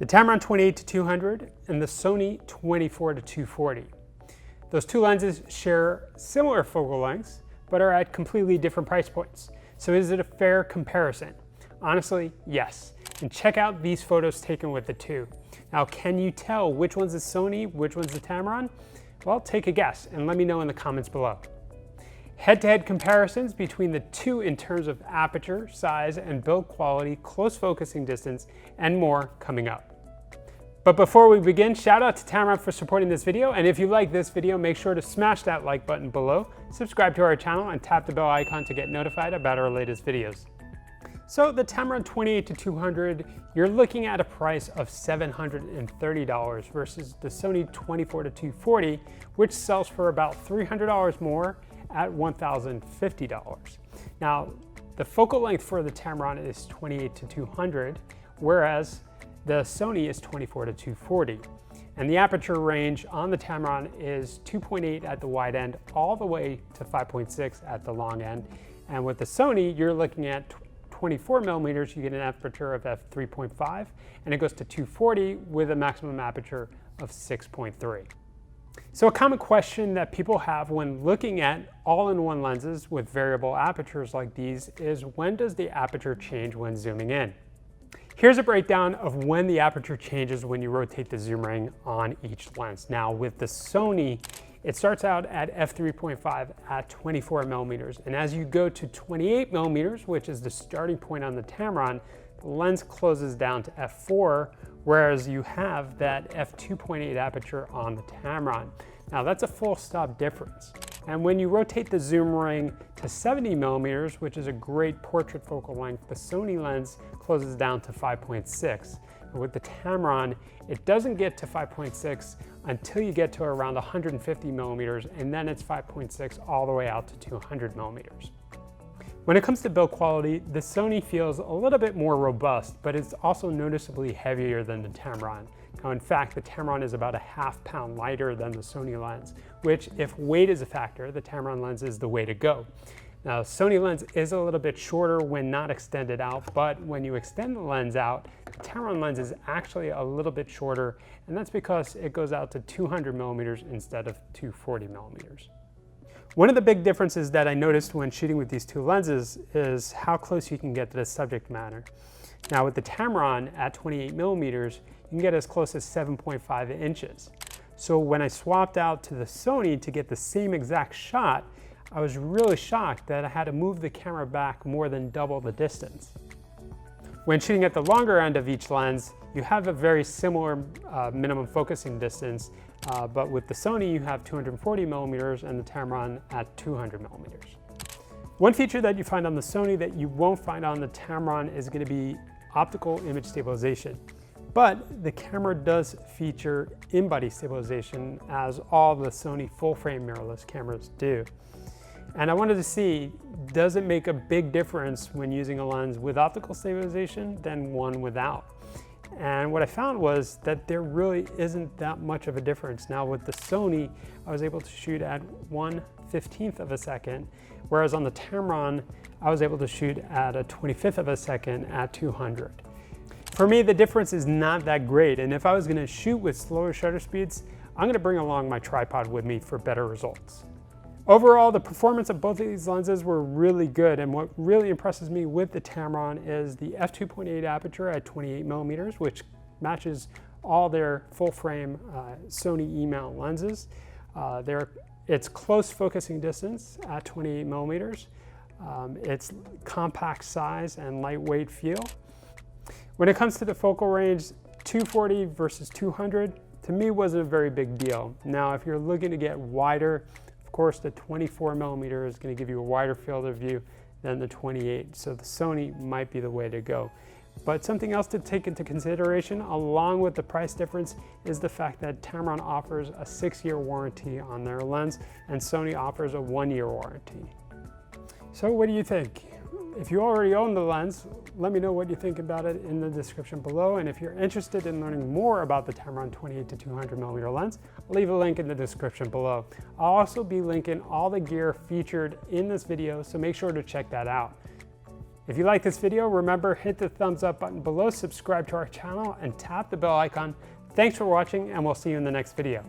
The Tamron 28-200 and the Sony 24-240. Those two lenses share similar focal lengths, but are at completely different price points. So is it a fair comparison? Honestly, yes. And check out these photos taken with the two. Now, can you tell which one's the Sony, which one's the Tamron? Well, take a guess and let me know in the comments below. Head-to-head comparisons between the two in terms of aperture, size, and build quality, close focusing distance, and more coming up. But before we begin, shout out to Tamron for supporting this video, and if you like this video, make sure to smash that like button below, subscribe to our channel, and tap the bell icon to get notified about our latest videos. So the Tamron 28-200, you're looking at a price of $730 versus the Sony 24-240, which sells for about $300 more at $1,050. Now, the focal length for the Tamron is 28-200, whereas the Sony is 24-240. And the aperture range on the Tamron is 2.8 at the wide end, all the way to 5.6 at the long end. And with the Sony, you're looking at 24 millimeters, you get an aperture of f3.5, and it goes to 240 with a maximum aperture of 6.3. So a common question that people have when looking at all-in-one lenses with variable apertures like these is, when does the aperture change when zooming in? Here's a breakdown of when the aperture changes when you rotate the zoom ring on each lens. Now with the Sony, it starts out at f3.5 at 24 millimeters. And as you go to 28 millimeters, which is the starting point on the Tamron, the lens closes down to f4, whereas you have that f2.8 aperture on the Tamron. Now that's a full stop difference. And when you rotate the zoom ring to 70 millimeters, which is a great portrait focal length, the Sony lens closes down to 5.6. And with the Tamron, it doesn't get to 5.6 until you get to around 150 millimeters, and then it's 5.6 all the way out to 200 millimeters. When it comes to build quality, the Sony feels a little bit more robust, but it's also noticeably heavier than the Tamron. Now, in fact, the Tamron is about a ½ pound lighter than the Sony lens, which, if weight is a factor, the Tamron lens is the way to go. Now, Sony lens is a little bit shorter when not extended out, but when you extend the lens out, the Tamron lens is actually a little bit shorter, and that's because it goes out to 200 millimeters instead of 240 millimeters. One of the big differences that I noticed when shooting with these two lenses is how close you can get to the subject matter. Now with the Tamron at 28 millimeters, you can get as close as 7.5 inches. So when I swapped out to the Sony to get the same exact shot, I was really shocked that I had to move the camera back more than double the distance. When shooting at the longer end of each lens, you have a very similar minimum focusing distance, but with the Sony you have 240 millimeters and the Tamron at 200 millimeters. One feature that you find on the Sony that you won't find on the Tamron is going to be optical image stabilization. But the camera does feature in-body stabilization, as all the Sony full-frame mirrorless cameras do. And I wanted to see, does it make a big difference when using a lens with optical stabilization than one without? And what I found was that there really isn't that much of a difference. Now with the Sony, I was able to shoot at 1/15th of a second, whereas on the Tamron, I was able to shoot at a 25th of a second at 200. For me, the difference is not that great, and if I was gonna shoot with slower shutter speeds, I'm gonna bring along my tripod with me for better results. Overall, the performance of both of these lenses were really good, and what really impresses me with the Tamron is the f2.8 aperture at 28 millimeters, which matches all their full-frame Sony E-mount lenses. Its close focusing distance at 28 millimeters, its compact size and lightweight feel. When it comes to the focal range, 240 versus 200, to me wasn't a very big deal. Now, if you're looking to get wider, of course, the 24 millimeter is going to give you a wider field of view than the 28, so the Sony might be the way to go. But something else to take into consideration, along with the price difference, is the fact that Tamron offers a 6-year warranty on their lens, and Sony offers a 1-year warranty. So what do you think? If you already own the lens, let me know what you think about it in the description below. And if you're interested in learning more about the Tamron 28-200 millimeter lens, I'll leave a link in the description below. I'll also be linking all the gear featured in this video, so make sure to check that out. If you like this video, remember, hit the thumbs up button below, subscribe to our channel, and tap the bell icon. Thanks for watching, and we'll see you in the next video.